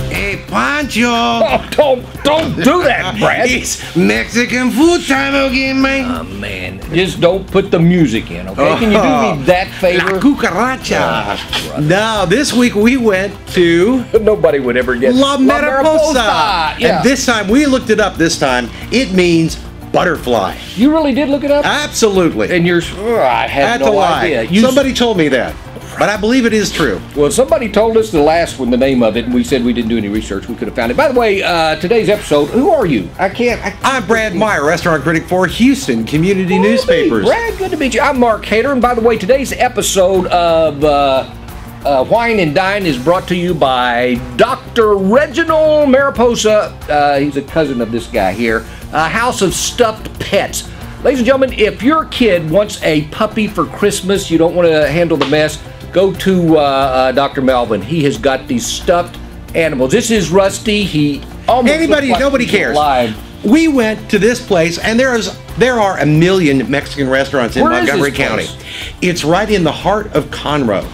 Hey, Pancho! Oh, don't do that, Brad. It's Mexican food time again, man. Oh, man. Just don't put the music in, okay? Can you do me that favor? La cucaracha. Now, this week we went to Nobody would ever get La Mariposa. Yeah. And this time, we looked it up this time. It means butterfly. You really did look it up? Absolutely. And you're, I had no idea. Somebody told me that, but I believe it is true. Well, somebody told us the last one, the name of it, and we said we didn't do any research. We could have found it. By the way, today's episode, who are you? I'm Brad Meyer, restaurant critic for Houston Community Newspapers. Brad, good to meet you. I'm Mark Hayter, and by the way, today's episode of Wine and Dine is brought to you by Dr. Reginald Mariposa. He's a cousin of this guy here. House of Stuffed Pets. Ladies and gentlemen, if your kid wants a puppy for Christmas, you don't want to handle the mess, go to Dr. Melvin. He has got these stuffed animals. This is Rusty. He almost nobody cares. Alive. We went to this place, and there are a million Mexican restaurants in Montgomery County. It's right in the heart of Conroe,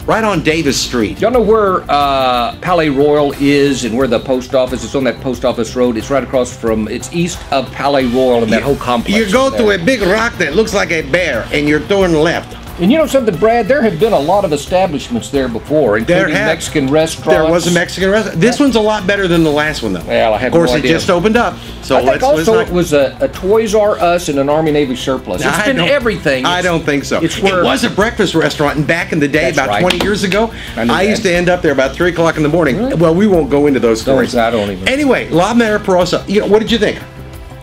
right on Davis Street. Y'all know where Palais Royal is and where the post office is? On that post office road. It's right across from, it's east of Palais Royal and that whole complex. You go to a big rock that looks like a bear, and you're turning left. And you know something, Brad? There have been a lot of establishments there before, including Mexican restaurants. There was a Mexican restaurant. This one's a lot better than the last one, though. Well, I have no idea. Of course, it just opened up. So I think also it was a Toys R Us and an Army Navy surplus. It's been everything. I don't think so. It was a breakfast restaurant, and back in the day, about 20 years ago, I used to end up there about 3 o'clock in the morning. Really? Well, we won't go into those stories. I don't even. Anyway, La Mariposa. What did you think?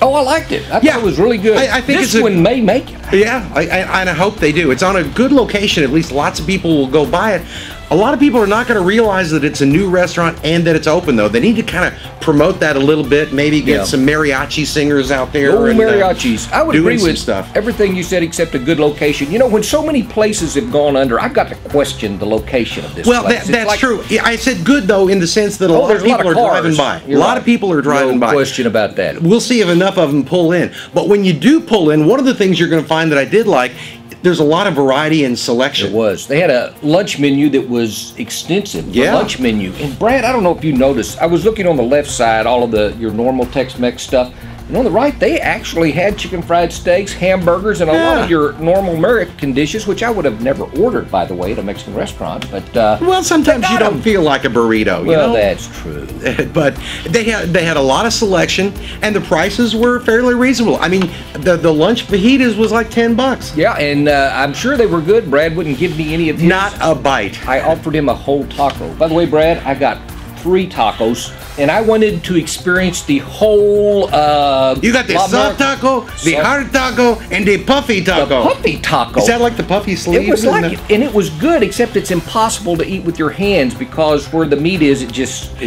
Oh, I liked it. I thought it was really good. I think this one may make it. Yeah, and I hope they do. It's on a good location. At least lots of people will go by it. A lot of people are not going to realize that it's a new restaurant and that it's open, though. They need to kind of promote that a little bit, maybe get some mariachi singers out there. Oh, mariachis. I would agree with stuff. Everything you said except a good location. You know, when so many places have gone under, I've got to question the location of this place. Well, that's true. I said good, though, in the sense that a lot of people are driving by. A lot of people are driving by. No question about that. We'll see if enough of them pull in. But when you do pull in, one of the things you're going to find that I did like, there's a lot of variety and selection. It was. They had a lunch menu that was extensive. The lunch menu. And Brad, I don't know if you noticed, I was looking on the left side, all of your normal Tex-Mex stuff. And on the right, they actually had chicken fried steaks, hamburgers, and a lot of your normal American dishes, which I would have never ordered, by the way, at a Mexican restaurant. But well, sometimes you don't feel like a burrito. Well, that's true. But they had a lot of selection, and the prices were fairly reasonable. I mean, the lunch fajitas was like $10. Yeah, and I'm sure they were good. Brad wouldn't give me any of his. Not a bite. I offered him a whole taco. By the way, Brad, I got 3 tacos, and I wanted to experience the whole you got the soft taco, the hard taco, and the puffy taco. The puffy taco. Is that like the puffy sleeve? It was like it, and it was good, except it's impossible to eat with your hands because where the meat is, it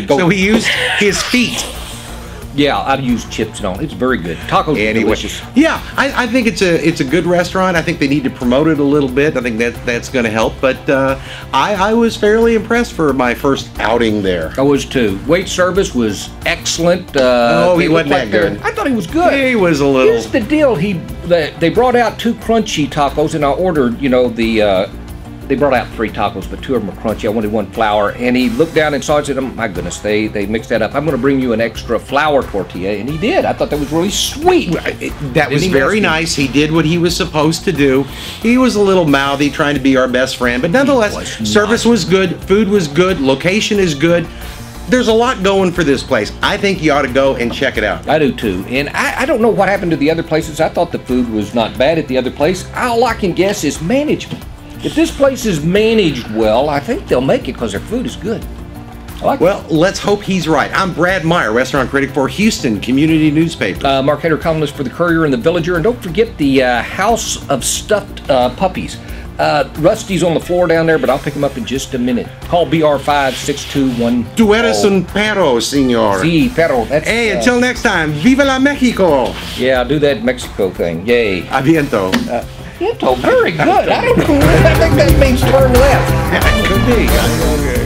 goes. So he used his feet. Yeah, I'd use chips and all. It's very good. Tacos are delicious. Yeah, I think it's a good restaurant. I think they need to promote it a little bit. I think that's going to help. But I was fairly impressed for my first outing there. I was too. Wait service was excellent. He wasn't that good. I thought he was good. He was a little. Here's the deal. They brought out 2 crunchy tacos, and I ordered, they brought out 3 tacos, but 2 of them were crunchy. I wanted 1 flour, and he looked down and saw it and said, oh, my goodness, they mixed that up. I'm going to bring you an extra flour tortilla, and he did. I thought that was really sweet. That was very nice. He did what he was supposed to do. He was a little mouthy, trying to be our best friend, but nonetheless, service was good, food was good, location is good. There's a lot going for this place. I think you ought to go and check it out. I do too. And I don't know what happened to the other places. I thought the food was not bad at the other place. All I can guess is management. If this place is managed well, I think they'll make it because their food is good. Well, let's hope he's right. I'm Brad Meyer, restaurant critic for Houston Community Newspapers. Mark Hayter, columnist for the Courier and the Villager. And don't forget the House of Stuffed Puppies. Rusty's on the floor down there, but I'll pick him up in just a minute. Call BR5621. Tu eres un perro, señor. Sí, perro. That's, hey, until next time, Viva la Mexico! Yeah, I'll do that Mexico thing. Yay. Aviento. Very good. I don't know. I think that means turn left. Could be.